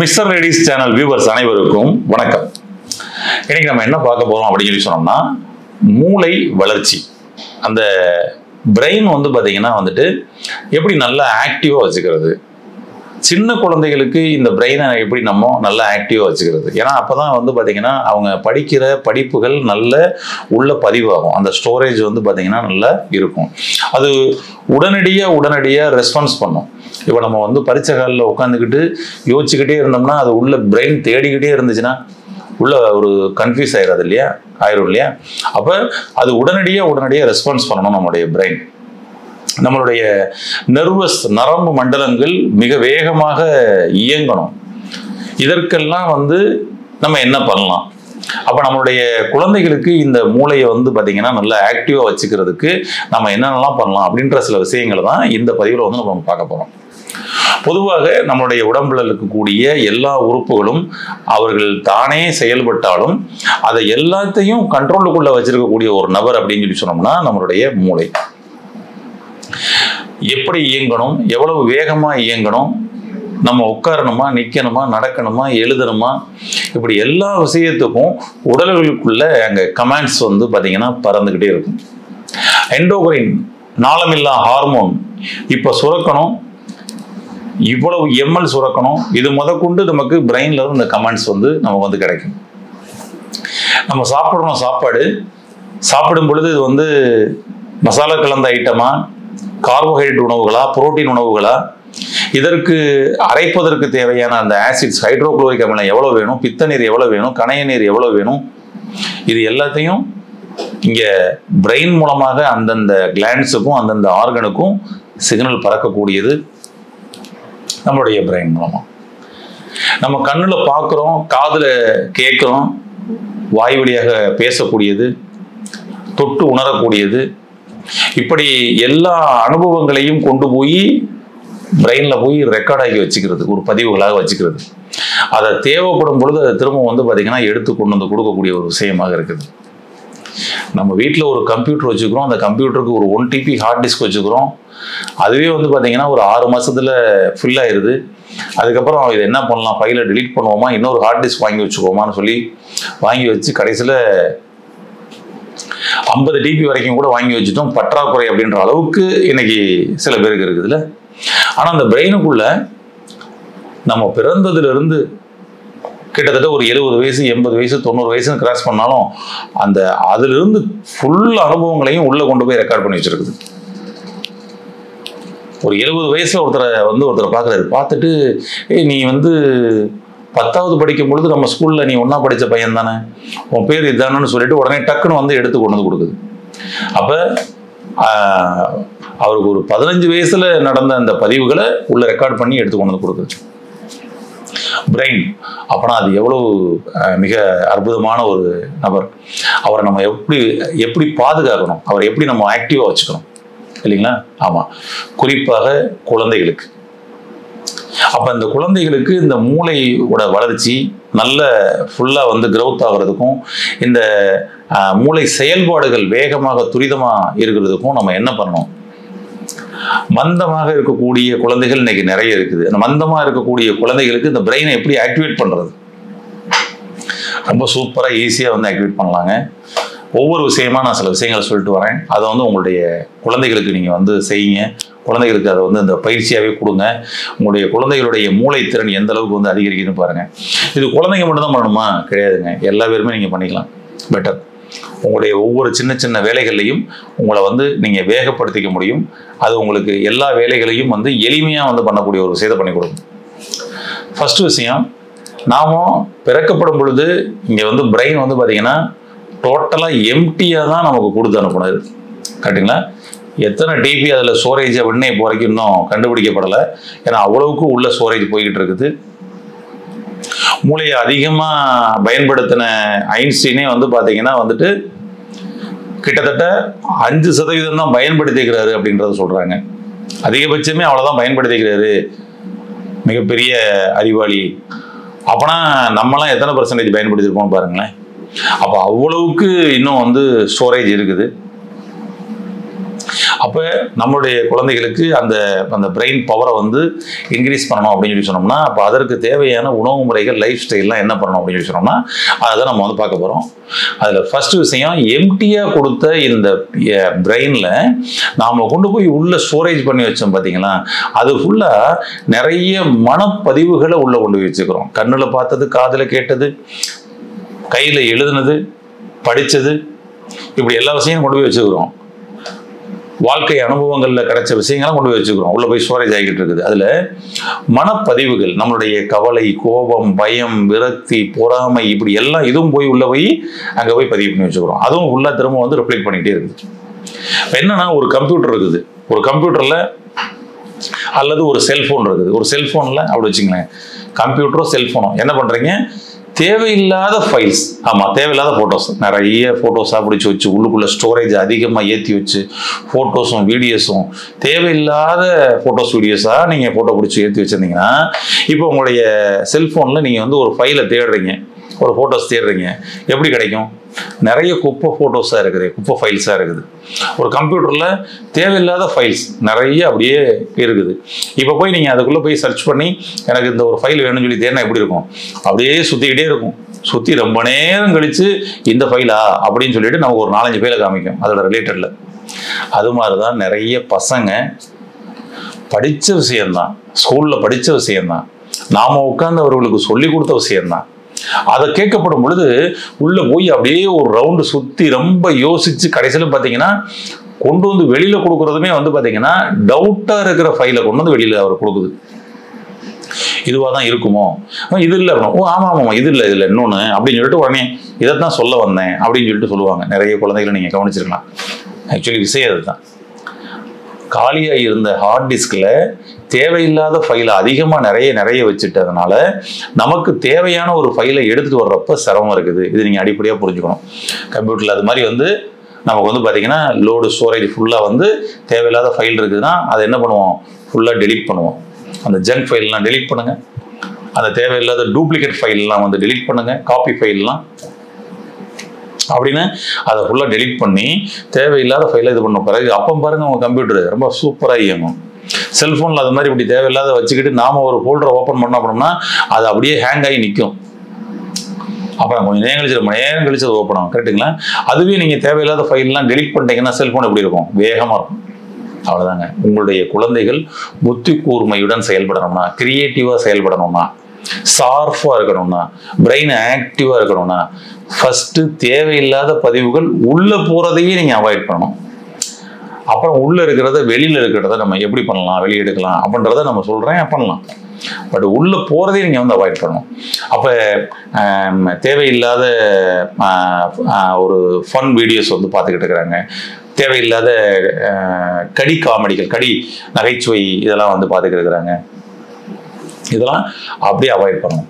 Mister ladies channel viewers அனைவருக்கும் வணக்கம். இன்னைக்கு நம்ம என்ன பார்க்க போறோம் அப்படின்னு சொல்லி சொன்னோம்னா, மூளை வளர்ச்சி. அந்த பிரெயின் பாத்தீங்கன்னா எப்படி நல்லா ஆக்டிவா வச்சுக்கிறது, சின்ன குழந்தைகளுக்கு இந்த பிரெயினை எப்படி நம்ம நல்லா ஆக்டிவா வச்சுக்கிறது. ஏன்னா அப்பதான் பாத்தீங்கன்னா அவங்க படிக்கிற படிப்புகள் நல்ல உள்ள பதிவாகும். அந்த ஸ்டோரேஜ் பாத்தீங்கன்னா நல்லா இருக்கும். அது உடனடியா ரெஸ்பான்ஸ் பண்ணும். இப்போ நம்ம பரீட்சை காலில் உட்காந்துக்கிட்டு யோசிச்சுக்கிட்டே இருந்தோம்னா அது உள்ள பிரெயின் தேடிக்கிட்டே இருந்துச்சுன்னா உள்ள ஒரு கன்ஃபியூஸ் ஆயிடும் இல்லையா. அப்போ அது உடனடியாக ரெஸ்பான்ஸ் பண்ணணும். நம்மளுடைய பிரெயின், நம்மளுடைய நர்வஸ் நரம்பு மண்டலங்கள் மிக வேகமாக இயங்கணும். இதற்கெல்லாம் நம்ம என்ன பண்ணலாம்? அப்போ நம்மளுடைய குழந்தைகளுக்கு இந்த மூளையை பார்த்தீங்கன்னா நல்லா ஆக்டிவாக வச்சுக்கிறதுக்கு நம்ம என்னென்னலாம் பண்ணலாம் அப்படின்ற சில விஷயங்களை தான் இந்த பதிவில் நம்ம பார்க்க போகிறோம். பொதுவாக நம்மளுடைய உடம்புல இருக்கக்கூடிய எல்லா உறுப்புகளும் அவர்கள் தானே செயல்பட்டாலும் அதை எல்லாத்தையும் கண்ட்ரோலுக்குள்ள வச்சிருக்கக்கூடிய ஒரு நபர் அப்படின்னு சொல்லி சொன்னோம்னா நம்மளுடைய மூளை. எப்படி இயங்கணும், எவ்வளவு வேகமா இயங்கணும், நம்ம உட்காரணுமா, நிக்கணுமா, நடக்கணுமா, எழுதணுமா, இப்படி எல்லா விஷயத்துக்கும் உடல்களுக்குள்ள அங்க கமாண்ட்ஸ் பாத்தீங்கன்னா பறந்துகிட்டே இருக்கும். எண்டோக்ரைன் நாளமில்லா ஹார்மோன் இப்ப சுரக்கணும், இவ்வளவு எம்எல் சுரக்கணும், இது முதற்கொண்டு நமக்கு பிரெயின்ல இருந்து இந்த கமெண்ட்ஸ் நமக்கு கிடைக்கும். நம்ம சாப்பிடணும், சாப்பிடும் பொழுது இது மசாலா கலந்த ஐட்டமா, கார்போஹைட்ரேட் உணவுகளா, புரோட்டீன் உணவுகளா, இதற்கு அரைப்பதற்கு தேவையான அந்த ஆசிட்ஸ், ஹைட்ரோகுளோரிக் அமிலம் எவ்வளவு வேணும், பித்த நீர் எவ்வளவு வேணும், கணைய நீர் எவ்வளவு வேணும், இது எல்லாத்தையும் இங்க பிரெயின் மூலமாக அந்தந்த கிளாண்ட்ஸுக்கும் அந்தந்த ஆர்கனுக்கும் சிக்னல் பறக்கக்கூடியது நம்மளுடைய பிரெயின் மூலமா. நம்ம கண்ணுல பார்க்கிறோம், காதுல கேட்கிறோம், வாய் வழியாக பேசக்கூடியது, தொட்டு உணரக்கூடியது, இப்படி எல்லா அனுபவங்களையும் கொண்டு போய் பிரெயின்ல போய் ரெக்கார்ட் ஆகி வச்சுக்கிறது, ஒரு பதிவுகளாக வச்சுக்கிறது. அதை தேவைப்படும் பொழுது அதை திரும்ப பாத்தீங்கன்னா எடுத்து கொண்டு கொடுக்கக்கூடிய ஒரு விஷயமாக இருக்குது. நம்ம வீட்டில் ஒரு கம்ப்யூட்டர் வச்சுக்கிறோம், அந்த கம்ப்யூட்டருக்கு ஒரு 1 TB ஹார்ட் டிஸ்க் வச்சுக்கிறோம். அதுவே பார்த்தீங்கன்னா ஒரு 6 மாசத்துல ஃபில் ஆயிருது. அதுக்கப்புறம் இது என்ன பண்ணலாம், ஃபைலை டிலீட் பண்ணுவோமா, இன்னொரு ஹார்ட் டிஸ்க் வாங்கி வச்சுக்கோமான்னு சொல்லி வாங்கி வச்சு கடைசியில் 50 TB வரைக்கும் கூட வாங்கி வச்சுட்டோம். பற்றாக்குறை அப்படின்ற அளவுக்கு இன்னைக்கு சில பேருக்கு இருக்குதுல்ல. ஆனால் அந்த பிரெயினுக்குள்ள நம்ம பிறந்ததுல இருந்து கிட்டத்தட்ட ஒரு 70 வயசு 80 வயசு 90 வயசுன்னு கிராஸ் பண்ணாலும் அந்த அதுல இருந்து ஃபுல் அனுபவங்களையும் உள்ள கொண்டு போய் ரெக்கார்ட் பண்ணி வச்சிருக்குது. ஒரு 70 வயசுல ஒருத்தரை பார்க்குறாரு, பார்த்துட்டு நீ 10வது படிக்கும் பொழுது நம்ம ஸ்கூல்ல நீ ஒன்னா படிச்ச பையன் தானே, உன் பேர் இதுதானு சொல்லிட்டு உடனே டக்குன்னு எடுத்து கொண்டு கொடுக்குது. அப்ப அவருக்கு ஒரு 15 வயசுல நடந்த அந்த பதிவுகளை உள்ள ரெக்கார்ட் பண்ணி எடுத்து கொண்டு கொடுக்குது பிரெயின். அப்பனா அது எவ்வளவு மிக அற்புதமான ஒரு நபர். அவரை நம்ம எப்படி பாதுகாக்கணும், அவரை எப்படி நம்ம ஆக்டிவா வச்சுக்கணும் இல்லைங்களா? ஆமா, குறிப்பாக குழந்தைகளுக்கு. அப்ப இந்த குழந்தைகளுக்கு இந்த மூளையோட வளர்ச்சி நல்ல ஃபுல்லா கிரௌத் ஆகிறதுக்கும் இந்த மூளை செயல்பாடுகள் வேகமாக துரிதமா இருக்கிறதுக்கும் நம்ம என்ன பண்ணணும்? மந்தமாக இருக்கக்கூடிய குழந்தைகள் இன்னைக்கு நிறைய இருக்குது. அந்த மந்தமா இருக்கக்கூடிய குழந்தைகளுக்கு இந்த பிரெயினை எப்படி ஆக்டிவேட் பண்றது? ரொம்ப சூப்பரா ஈஸியா ஆக்டிவேட் பண்ணலாங்க. ஒவ்வொரு விஷயமா நான் சில விஷயங்களை சொல்லிட்டு வரேன். அதை உங்களுடைய குழந்தைகளுக்கு நீங்க செய்யுங்க. குழந்தைகளுக்கு அதை இந்த பயிற்சியாவே கொடுங்க. உங்களுடைய குழந்தைகளுடைய மூளை திறன் எந்த அளவுக்கு அதிகரிக்குதுன்னு பாருங்க. இது குழந்தைங்க மட்டும் தான் பண்ணணுமா? கிடையாதுங்க, எல்லா பேருமே நீங்க பண்ணிக்கலாம். பெட்டர். உங்களுடைய ஒவ்வொரு சின்ன சின்ன வேலைகள்லையும் உங்களை நீங்க வேகப்படுத்திக்க முடியும். அது உங்களுக்கு எல்லா வேலைகளையும் எளிமையா பண்ணக்கூடிய ஒரு விஷயத்தை பண்ணி கொடுக்கும். ஃபர்ஸ்ட் விஷயம், நாம பிறக்கப்படும் பொழுது இங்க பிரெயின் பாத்தீங்கன்னா டோட்டலா எம்டியா தான் நமக்கு கொடுத்து அனுப்புனது. கரெக்டுங்களா? எத்தனை டிபி அதுல ஸ்டோரேஜ் அப்படின்னு இப்போ வரைக்கும் இன்னும் கண்டுபிடிக்கப்படலை. ஏன்னா அவ்வளவுக்கு உள்ள ஸ்டோரேஜ் போய்கிட்டு இருக்குது. மூளையை அதிகமா பயன்படுத்தின ஐன்ஸ்டீனே பாத்தீங்கன்னா கிட்டத்தட்ட 5% தான் பயன்படுத்திக்கிறாரு அப்படின்றத சொல்றாங்க. அதிகபட்சமே அவ்வளவுதான் பயன்படுத்திக்கிறாரு, மிகப்பெரிய அறிவாளி. அப்பனா நம்மளாம் எத்தனை % பயன்படுத்திருக்கோம்னு பாருங்களேன். அப்ப அவ்வளவுக்கு இன்னும் ஸ்டோரேஜ் இருக்குது. அப்போ நம்மளுடைய குழந்தைகளுக்கு அந்த அந்த பிரெயின் பவரை வந்து இன்க்ரீஸ் பண்ணணும் அப்படின்னு சொல்லி சொன்னோம்னா, அப்போ அதற்கு தேவையான உணவு முறைகள், லைஃப் ஸ்டைல்லாம் என்ன பண்ணணும் அப்படின்னு சொல்லி சொன்னோம்னா, அதை நம்ம வந்து பார்க்க போகிறோம். அதில் ஃபர்ஸ்ட் விஷயம், எம்டியாக கொடுத்த இந்த பிரெயினில் நாம் கொண்டு போய் உள்ள ஸ்டோரேஜ் பண்ணி வச்சோம் பார்த்தீங்களா, அது ஃபுல்லாக நிறைய மனப்பதிவுகளை உள்ளே கொண்டு போய் வச்சுக்கிறோம். கண்ணில் பார்த்தது, காதில் கேட்டது, கையில் எழுதுனது, படித்தது, இப்படி எல்லா விஷயமும் கொண்டு போய் வச்சுக்கிறோம். வாழ்க்கை அனுபவங்களில் கிடைச்ச விஷயங்கள்லாம் கொண்டு போய் வச்சுக்கிறோம். உள்ள போய் ஸ்டோரேஜ் ஆகிட்டு இருக்குது. அதில் மனப்பதிவுகள், நம்மளுடைய கவலை, கோபம், பயம், விரக்தி, பொறாமை, இப்படி எல்லாம் இதுவும் போய் உள்ள போய் அங்கே போய் பதிவு பண்ணி வச்சுக்கிறோம். அதுவும் உள்ள திரும்ப வந்து ரிஃப்ளெக்ட் பண்ணிகிட்டே இருக்குது. என்னன்னா, ஒரு கம்ப்யூட்டர் இருக்குது. ஒரு கம்ப்யூட்டரில் அல்லது ஒரு செல்ஃபோன் இருக்குது. ஒரு செல்ஃபோனில் அப்படி வச்சுங்களேன், கம்ப்யூட்டரோ செல்ஃபோனோ என்ன பண்ணுறீங்க, தேவையில்லாத ஃபைல்ஸ், ஆமாம் தேவையில்லாத ஃபோட்டோஸ், நிறைய ஃபோட்டோஸாக பிடிச்சி வச்சு உள்ளுக்குள்ளே ஸ்டோரேஜ் அதிகமாக ஏற்றி வச்சு ஃபோட்டோஸும் வீடியோஸும், தேவையில்லாத ஃபோட்டோஸ் வீடியோஸாக நீங்கள் ஃபோட்டோ பிடிச்சி ஏற்றி வச்சுருந்தீங்கன்னா, இப்போ உங்களுடைய செல்ஃபோனில் நீங்கள் வந்து ஒரு ஃபைலை தேடுறீங்க, ஒரு ஃபோட்டோஸ் தேடுறீங்க, எப்படி கிடைக்கும்? நிறைய குப்பை ஃபோட்டோஸாக இருக்குது, குப்பை ஃபைல்ஸாக இருக்குது. ஒரு கம்ப்யூட்டரில் தேவையில்லாத ஃபைல்ஸ் நிறைய அப்படியே இருக்குது. இப்போ போய் நீங்கள் அதுக்குள்ளே போய் சர்ச் பண்ணி எனக்கு இந்த ஒரு ஃபைல் வேணும்னு சொல்லி தேடினா எப்படி இருக்கும்? அப்படியே சுற்றிக்கிட்டே இருக்கும். சுற்றி ரொம்ப நேரம் கழித்து இந்த ஃபைலா அப்படின்னு சொல்லிட்டு நமக்கு ஒரு 4-5 ஃபைலை காமிக்கும் அதோட ரிலேட்டடில். அது மாதிரி தான் நிறைய பசங்க படித்த விஷயம்தான், ஸ்கூலில் படித்த விஷயம்தான், நாம் உட்கார்ந்து அவர்களுக்கு சொல்லி கொடுத்த விஷயம்தான், அதை கேட்கப்படும் பொழுது உள்ள போய் அப்படியே ஒரு ரவுண்டு சுற்றி ரொம்ப யோசிச்சு கடைசியில் பார்த்தீங்கன்னா கொண்டு வந்து வெளியில் கொடுக்குறதுமே வந்து பார்த்தீங்கன்னா டவுட்டாக இருக்கிற ஃபைலை கொண்டு வந்து வெளியில் அவர் கொடுக்குது. இதுவாக தான் இருக்குமோ, இது இல்லை, ஓ ஆமாம் ஆமாம் இது இல்லை இன்னொன்று அப்படின்னு சொல்லிட்டு உடனே இதைத்தான் சொல்ல வந்தேன் அப்படின்னு சொல்லிட்டு சொல்லுவாங்க. நிறைய குழந்தைகளை நீங்கள் கவனிச்சிருக்கலாம். ஆக்சுவலி விஷயம் அதுதான். காலியாக இருந்த ஹார்ட் டிஸ்கில் தேவையில்லாத ஃபைலை அதிகமாக நிறைய வச்சுட்டதுனால நமக்கு தேவையான ஒரு ஃபைலை எடுத்துகிட்டு வர்றப்ப சிரமம் இருக்குது. இது நீங்கள் அடிப்படையாக புரிஞ்சுக்கணும். கம்ப்யூட்டரில் அது மாதிரி வந்து நமக்கு வந்து பார்த்தீங்கன்னா லோடு ஸ்டோரேஜ் ஃபுல்லாக வந்து தேவையில்லாத ஃபைல் இருக்குதுன்னா அதை என்ன பண்ணுவோம், ஃபுல்லாக டெலீட் பண்ணுவோம். அந்த ஜங்க் ஃபைல்லாம் டெலீட் பண்ணுங்கள். அந்த தேவையில்லாத டூப்ளிகேட் ஃபைல்லாம் வந்து டெலீட் பண்ணுங்கள். காப்பி ஃபைல்லாம் அப்படின்னு அதை ஃபுல்லாக டெலீட் பண்ணி தேவையில்லாத ஃபைலை இது பண்ண பிறகு அப்போ பாருங்கள் உங்கள் கம்ப்யூட்டர் ரொம்ப சூப்பராக இயங்கும். செல்ஃபோனில் அது மாதிரி இப்படி தேவையில்லாத வச்சுக்கிட்டு நாம் ஒரு ஃபோல்டரை ஓப்பன் பண்ணோம் அப்படின்னா அது அப்படியே ஹேங் ஆகி நிற்கும். அப்புறம் கொஞ்சம் நேரம் கழிச்சு அது ஓப்பன் ஆகும். கரெக்டுங்களா? அதுவே நீங்கள் தேவையில்லாத ஃபைல்லாம் டெலீட் பண்ணிட்டீங்கன்னா செல்ஃபோன் எப்படி இருக்கும்? வேகமாக இருக்கும். அவ்வளோதாங்க. உங்களுடைய குழந்தைகள் புத்தி கூர்மையுடன் செயல்படணும்னா, கிரியேட்டிவாக செயல்படணும்னா, ஷார்ப்பாக இருக்கணும்னா, பிரெயின் ஆக்டிவாக இருக்கணும்னா, ஃபஸ்ட்டு தேவையில்லாத பதிவுகள் உள்ளே போகிறதையே நீங்கள் அவாய்ட் பண்ணணும். அப்புறம் உள்ளே இருக்கிறத வெளியில் இருக்கிறத நம்ம எப்படி பண்ணலாம், வெளியே எடுக்கலாம் அப்படின்றத நம்ம சொல்கிறேன், பண்ணலாம். பட் உள்ளே போகிறதே நீங்கள் வந்து அவாய்ட் பண்ணணும். அப்போ தேவையில்லாத ஒரு ஃபன் வீடியோஸ் வந்து பார்த்துக்கிட்டு இருக்கிறாங்க. தேவையில்லாத கடி காமெடிகள், கடி நகைச்சுவை இதெல்லாம் வந்து பார்த்துக்கிட்டு இருக்கிறாங்க. இதெல்லாம் அப்படியே அவாய்ட் பண்ணணும்.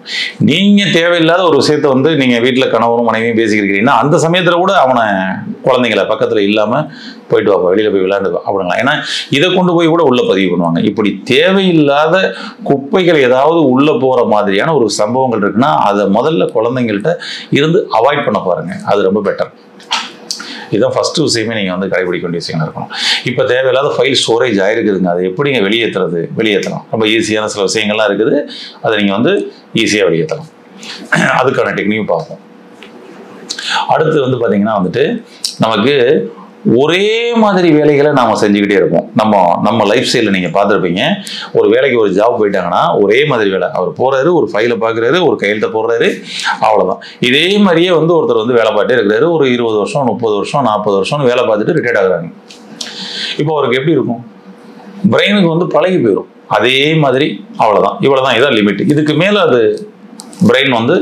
நீங்கள் தேவையில்லாத ஒரு விஷயத்த வந்து நீங்கள் வீட்டில் கணவனும் மனைவியும் பேசிக்கிறீங்கன்னா அந்த சமயத்தில் கூட அவனை குழந்தைங்களை பக்கத்தில் இல்லாமல் போயிட்டு வாப்பா, வெளியில் போய் விளையாண்டு அப்படிங்களா. ஏன்னா இதை கொண்டு போய் கூட உள்ளே பதிவு பண்ணுவாங்க. இப்படி தேவையில்லாத குப்பைகள் ஏதாவது உள்ளே போகிற மாதிரியான ஒரு சம்பவங்கள் இருக்குன்னா அதை முதல்ல குழந்தைங்கள்ட்ட இருந்து அவாய்ட் பண்ண பாருங்கள். அது ரொம்ப பெட்டர். இதுதான் ஃபஸ்ட்டு விஷயமே நீங்கள் வந்து கடைபிடிக்க வேண்டிய விஷயங்கள் இருக்கணும். இப்போ தேவையில்லாத ஃபைல் ஸ்டோரேஜ் ஆகிருக்குதுங்க, அதை எப்படிங்க வெளியேற்றலாம்? ரொம்ப ஈஸியான சில விஷயங்கள்லாம் இருக்குது. அதை நீங்கள் வந்து ஈஸியாக வெளியேற்றலாம். அதுக்கான டெக்னிக் பார்ப்போம். அடுத்து வந்து பார்த்தீங்கன்னா வந்துட்டு நமக்கு ஒரே மாதிரி வேலைகளை நாம் செஞ்சுக்கிட்டே இருப்போம். நம்ம லைஃப் ஸ்டைலில் நீங்கள் பார்த்துருப்பீங்க. ஒரு வேலைக்கு ஒரு ஜாப் போயிட்டாங்கன்னா ஒரே மாதிரி வேலை. அவர் போகிறாரு, ஒரு ஃபைலை பார்க்குறாரு, ஒரு கையெழுத்தை போடுறாரு, அவ்வளோதான். இதே மாதிரியே வந்து ஒருத்தர் வந்து வேலை பார்த்துட்டே இருக்கிறாரு. ஒரு 20 வருஷம் 30 வருஷம் 40 வருஷம்னு வேலை பார்த்துட்டு ரிட்டையர்ட் ஆகுறாங்க. இப்போ அவருக்கு எப்படி இருக்கும்? பிரெயினுக்கு வந்து பழகி போயிடும். அதே மாதிரி அவ்வளோதான், இவ்வளோதான், இதான் லிமிட். இதுக்கு மேலே அது பிரெயின் வந்து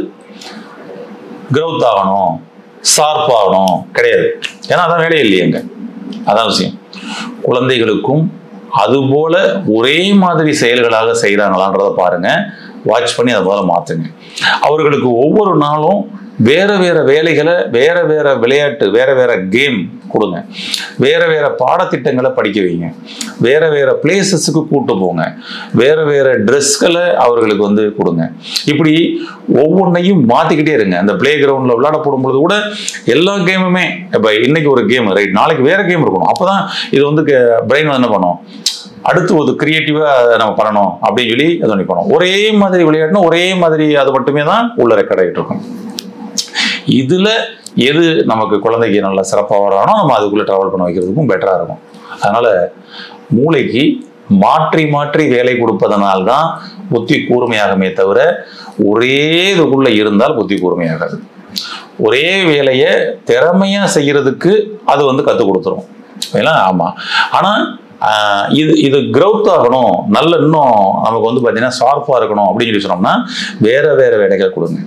க்ரோத் ஆகணும், ஷார்ப் ஆகணும் கிடையாது. ஏன்னா அதான் வேலையே இல்லையங்க. அதான் விஷயம். குழந்தைகளுக்கும் அதுபோல ஒரே மாதிரி செயல்களாக செய்கிறாங்களான்றதை பாருங்க, வாட்ச் பண்ணி அதை போல மாற்றுங்க. அவர்களுக்கு ஒவ்வொரு நாளும் வேற வேற வேலைகளை, வேற வேற விளையாட்டு, வேற வேற கேம் கொடுங்க. வேற வேற பாடத்திட்டங்களை படிக்க வைங்க. வேற வேற பிளேசஸுக்கு கூட்டு போங்க. வேற வேற ட்ரெஸ்களை அவர்களுக்கு வந்து கொடுங்க. இப்படி ஒவ்வொன்றையும் மாத்திக்கிட்டே இருங்க. அந்த பிளே கிரவுண்ட்ல விளையாட போடும்பொழுது கூட எல்லா கேமுமே, இப்ப இன்னைக்கு ஒரு கேம் ரைட், நாளைக்கு வேற கேம் இருக்கணும். அப்பதான் இது வந்து பிரெயின் என்ன பண்ணும், அடுத்து ஒரு கிரியேட்டிவா நம்ம பண்ணணும் அப்படின்னு சொல்லி அதை பண்ணுவோம். ஒரே மாதிரி விளையாடணும், ஒரே மாதிரி அது மட்டுமே தான் உள்ள ரெக்கார்ட் ஆகிட்டு இருக்கும். இதுல எது நமக்கு குழந்தைக்கு நல்லா சிறப்பாக வரானோ நம்ம அதுக்குள்ள டிராவல் பண்ண வைக்கிறதுக்கும் பெட்டரா இருக்கும். அதனால மூளைக்கு மாற்றி மாற்றி வேலை கொடுப்பதனால்தான் புத்தி கூர்மையாகுமே தவிர ஒரே இதுக்குள்ள இருந்தால் புத்தி கூர்மையாகாது. ஒரே வேலையை திறமையா செய்யறதுக்கு அது வந்து கற்றுக் கொடுத்துரும். ஆமா. ஆனா இது கிரௌத் ஆகணும், நல்ல இன்னும் நமக்கு வந்து பார்த்தீங்கன்னா ஷார்ப்பா இருக்கணும் அப்படின்னு சொல்லி சொன்னோம்னா வேற வேற வேலைகள் கொடுங்க.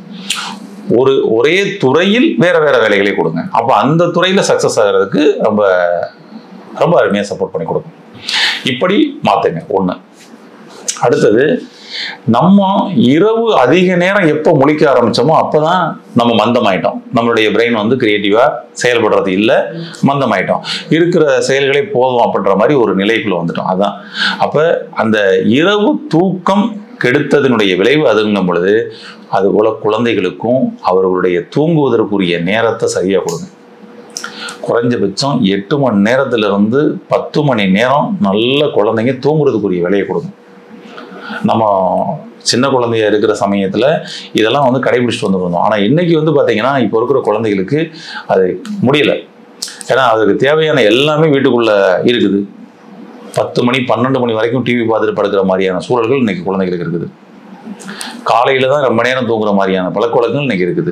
ஒரே துறையில் வேற வேற வேலைகளை கொடுங்க. அப்ப அந்த துறையில சக்சஸ் ஆகிறதுக்கு ரொம்ப ரொம்ப அருமையா சப்போர்ட் பண்ணி கொடுக்கும். இப்படி மாத்துங்க ஒண்ணு. அடுத்தது, நம்ம இரவு அதிக நேரம் எப்போ முழிக்க ஆரம்பிச்சோமோ அப்பதான் நம்ம மந்தமாயிட்டோம். நம்மளுடைய பிரெயின் வந்து கிரியேட்டிவா செயல்படுறது இல்லை, மந்தமாயிட்டோம். இருக்கிற செயல்களே போதும் அப்படின்ற மாதிரி ஒரு நிலைக்குள்ள வந்துட்டோம். அதான் அப்ப அந்த இரவு தூக்கம் கெடுத்ததனுடைய விளைவு அதுங்கும் பொழுது, அதுபோல குழந்தைகளுக்கும் அவர்களுடைய தூங்குவதற்குரிய நேரத்தை சரியா கொடுங்க. குறைஞ்சபட்சம் 8 மணி நேரத்துல இருந்து 10 மணி நேரம் நல்ல குழந்தைங்க தூங்குறதுக்குரிய வேலையை கொடுங்க. நம்ம சின்ன குழந்தையா இருக்கிற சமயத்துல இதெல்லாம் வந்து கடைபிடிச்சிட்டு வந்துருந்தோம். ஆனா இன்னைக்கு வந்து பாத்தீங்கன்னா இப்போ இருக்கிற குழந்தைகளுக்கு அது முடியல. ஏன்னா அதுக்கு தேவையான எல்லாமே வீட்டுக்குள்ள இருக்குது. 10 மணி 12 மணி வரைக்கும் டிவி பார்த்துட்டு படுக்கிற மாதிரியான சூழல்கள் இன்னைக்கு குழந்தைகளுக்கு இருக்குது. காலையில தான் ரொம்ப நேரம் தூங்குற மாதிரியான பழக்க வழக்கங்கள் இன்னைக்கு இருக்குது.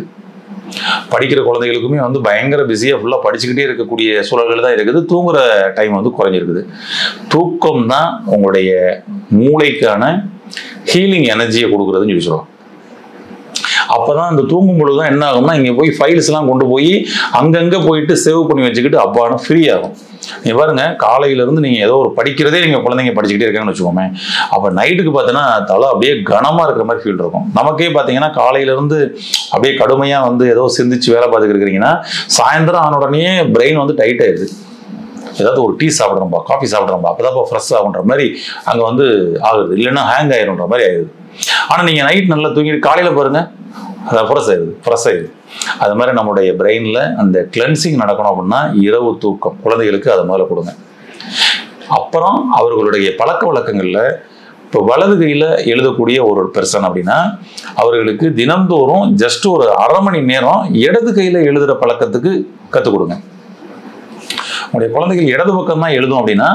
படிக்கிற குழந்தைகளுக்குமே வந்து பயங்கர பிஸியா ஃபுல்லா படிச்சுக்கிட்டே இருக்கக்கூடிய சூழல்கள் தான் இருக்குது. தூங்குற டைம் வந்து குறைஞ்சிருக்குது. தூக்கம் தான் உங்களுடைய மூளைக்கான ஹீலிங் எனர்ஜியை கொடுக்குறதுன்னு சொல்லி சொல்லுவோம். அப்பதான் அந்த தூங்கும் பொழுதுதான் என்ன ஆகும்னா, இங்க போய் ஃபைல்ஸ் எல்லாம் கொண்டு போய் அங்கங்க போயிட்டு சேவ் பண்ணி வச்சுக்கிட்டு அப்பான ஃப்ரீ ஆகும். நீங்க பாருங்க, காலையில இருந்து நீங்க ஏதோ ஒரு படிக்கிறதே நீங்க குழந்தைங்க படிச்சுக்கிட்டே இருக்காங்கன்னு வச்சுக்கோமே, அப்ப நைட்டுக்கு பாத்தீங்கன்னா தலை அப்படியே கனமா இருக்கிற மாதிரி ஃபீல் இருக்கும். நமக்கே பாத்தீங்கன்னா காலையில இருந்து அப்படியே கடுமையா வந்து ஏதோ சிந்திச்சு வேலை பார்த்துட்டு இருக்கிறீங்கன்னா, சாயந்தரம் ஆன உடனே பிரெயின் வந்து டைட் ஆயிடுது. ஏதாவது ஒரு டீ சாப்பிட்றோம்பா, காஃபி சாப்பிட்றோம்பா, அப்பதான்ப்பா ஃப்ரெஷ் ஆகுன்ற மாதிரி அங்க வந்து ஆகுது. இல்லைன்னா ஹேங் ஆயிருன்ற மாதிரி ஆயிடுது. ஆனா நீங்க நைட் நல்லா தூங்கிட்டு காலையில பாருங்க ஃப்ரெஷ் ஆயிடுது. அது மாதிரி நம்மளுடைய பிரெயின்ல அந்த கிளென்சிங் நடக்கணும் அப்படின்னா இரவு தூக்கம் குழந்தைகளுக்கு அது முதல்ல கொடுங்க. அப்புறம் அவர்களுடைய பழக்க வழக்கங்கள்ல இப்போ வலது கையில எழுதக்கூடிய ஒரு பெர்சன் அப்படின்னா அவர்களுக்கு தினந்தோறும் ஜஸ்ட் ஒரு அரை மணி நேரம் இடது கையில எழுதுற பழக்கத்துக்கு கற்றுக் கொடுங்க. உங்களுடைய குழந்தைகள் இடது பக்கம் தான் எழுதும் அப்படின்னா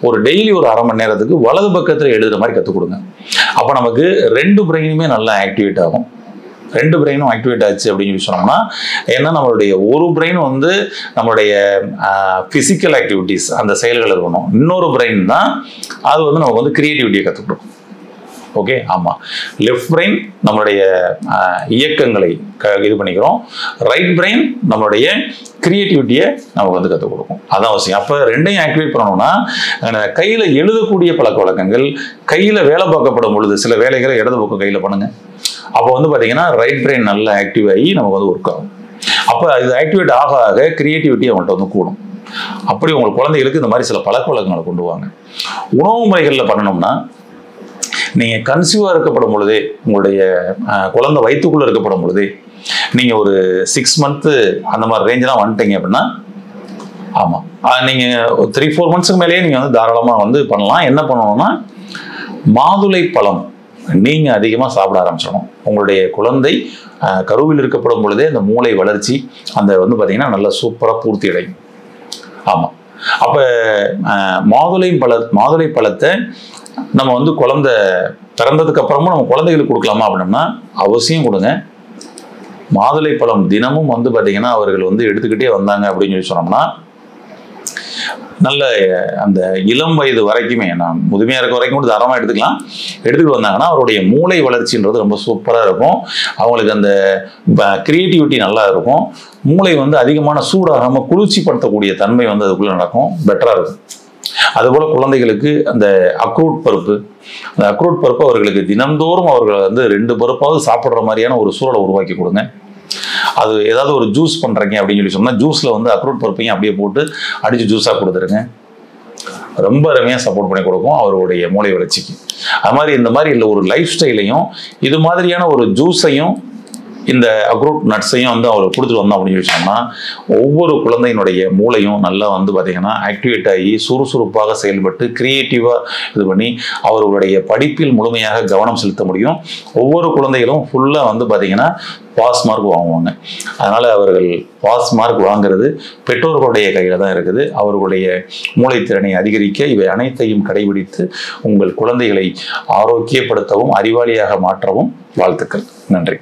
ஒரு டெய்லி ஒரு அரை மணி நேரத்துக்கு வலது பக்கத்துல எழுதுற மாதிரி கற்றுக் கொடுங்க. அப்ப நமக்கு 2 பிரெயினுமே நல்லா ஆக்டிவேட் ஆகும். 2 பிரெயினும் ஆக்டிவேட் ஆச்சு அப்படின்னு சொன்னோம்னா, ஏன்னா நம்மளுடைய ஒரு பிரெயின் வந்து நம்மளுடைய பிசிக்கல் ஆக்டிவிட்டிஸ் அந்த செயல்கள் இருக்கணும். இன்னொரு பிரெயின் தான் அது வந்து நமக்கு வந்து கிரியேட்டிவிட்டியை கற்றுக் கொடுக்கும். ஓகே, ஆமா. லெஃப்ட் பிரெயின் நம்மளுடைய இயக்கங்களை இது பண்ணிக்கிறோம். ரைட் பிரெயின் நம்மளுடைய கிரியேட்டிவிட்டியை நமக்கு வந்து கற்றுக் கொடுக்கும். அதான் அவசியம். அப்ப 2ஐயும் ஆக்டிவேட் பண்ணணும்னா கையில எழுதக்கூடிய பழக்க வழக்கங்கள், கையில வேலை பார்க்கப்படும் பொழுது சில வேலைகளை இடது பக்கம் கையில பண்ணுங்க. அப்போ வந்து பாத்தீங்கன்னா ரைட் பிரெயின் நல்லா ஆக்டிவ் ஆகி நமக்கு வந்து ஒர்க் ஆகும். அப்ப இது ஆக்டிவேட் ஆக ஆக கிரியேட்டிவிட்டி அவங்கள்ட்ட வந்து கூடும். அப்படி உங்க குழந்தைகளுக்கு இந்த மாதிரி சில பழக்க வழக்கங்களை கொண்டு வாங்க. உணவு முறைகள்ல பண்ணணும்னா, நீங்க கன்சீவா இருக்கப்படும் பொழுதே, உங்களுடைய குழந்தை வயிற்றுக்குள்ள இருக்கப்படும் பொழுதே, நீங்க ஒரு 6 மந்த் அந்த மாதிரி ரேஞ்செல்லாம் வந்துட்டீங்க அப்படின்னா, ஆமா நீங்க 3-4 மந்த்ஸ்க்கு மேலேயே நீங்க வந்து தாராளமா வந்து பண்ணலாம். என்ன பண்ணணும்னா, மாதுளை பழம் நீங்க அதிகமா சாப்பிட ஆரம்பிச்சிடணும். உங்களுடைய குழந்தை கருவில் இருக்கப்படும் பொழுதே அந்த மூளை வளர்ச்சி அந்த வந்து பாத்தீங்கன்னா நல்லா சூப்பரா பூர்த்தி அடையும். ஆமா. அப்ப மாதுளை பழத்தை நம்ம வந்து குழந்தை பிறந்ததுக்கு அப்புறமும் நம்ம குழந்தைகளுக்கு கொடுக்கலாமா அப்படின்னா அவசியம் கொடுங்க. மாதுளை பழம் தினமும் வந்து பாத்தீங்கன்னா அவர்கள் வந்து எடுத்துக்கிட்டே வந்தாங்க அப்படின்னு சொல்லி சொன்னோம்னா, நல்ல அந்த இளம் வயது வரைக்குமே, நான் முதுமையா இருக்க வரைக்கும் கூட தாராளமா எடுத்துக்கிட்டு வந்தாங்கன்னா அவருடைய மூளை வளர்ச்சின்றது ரொம்ப சூப்பரா இருக்கும். அவங்களுக்கு அந்த கிரியேட்டிவிட்டி நல்லா இருக்கும். மூளை வந்து அதிகமான சூடாகாம குளிர்ச்சிப்படுத்தக்கூடிய தன்மை வந்து அதுக்குள்ள நடக்கும், பெட்டரா இருக்கும். அதுபோல குழந்தைகளுக்கு அந்த அக்ரூட் பருப்பு அவர்களுக்கு தினந்தோறும் அவர்கள் வந்து 2 பருப்பாவது சாப்பிட்ற மாதிரியான ஒரு சூழலை உருவாக்கி கொடுங்க. அது ஏதாவது ஒரு ஜூஸ் பண்ணுறீங்க அப்படின்னு சொல்லி சொன்னால் ஜூஸில் வந்து அக்ரூட் பருப்பையும் அப்படியே போட்டு அடித்து ஜூஸாக கொடுத்துருங்க. ரொம்ப அருமையாக சப்போர்ட் பண்ணி கொடுக்கும் அவருடைய மூளை வளர்ச்சிக்கு. அது மாதிரி இந்த மாதிரி இல்லை ஒரு லைஃப் ஸ்டைலையும் இது மாதிரியான ஒரு ஜூஸையும் இந்த அக்ரூட் நட்ஸையும் வந்து அவர் கொடுத்துட்டு வந்தோம் அப்படின்னு சொல்லி சொன்னால் ஒவ்வொரு குழந்தையினுடைய மூளையும் நல்லா வந்து பார்த்தீங்கன்னா ஆக்டிவேட் ஆகி சுறுசுறுப்பாக செயல்பட்டு கிரியேட்டிவாக இது பண்ணி அவர்களுடைய படிப்பில் முழுமையாக கவனம் செலுத்த முடியும். ஒவ்வொரு குழந்தைகளும் ஃபுல்லாக வந்து பார்த்தீங்கன்னா பாஸ் மார்க் வாங்குவாங்க. அதனால் அவர்கள் பாஸ் மார்க் வாங்குறது பெற்றோர்களுடைய கையில் தான் இருக்குது. அவர்களுடைய மூளைத்திறனை அதிகரிக்க இவை அனைத்தையும் கடைபிடித்து உங்கள் குழந்தைகளை ஆரோக்கியப்படுத்தவும் அறிவாளியாக மாற்றவும் வாழ்த்துக்கள். நன்றி.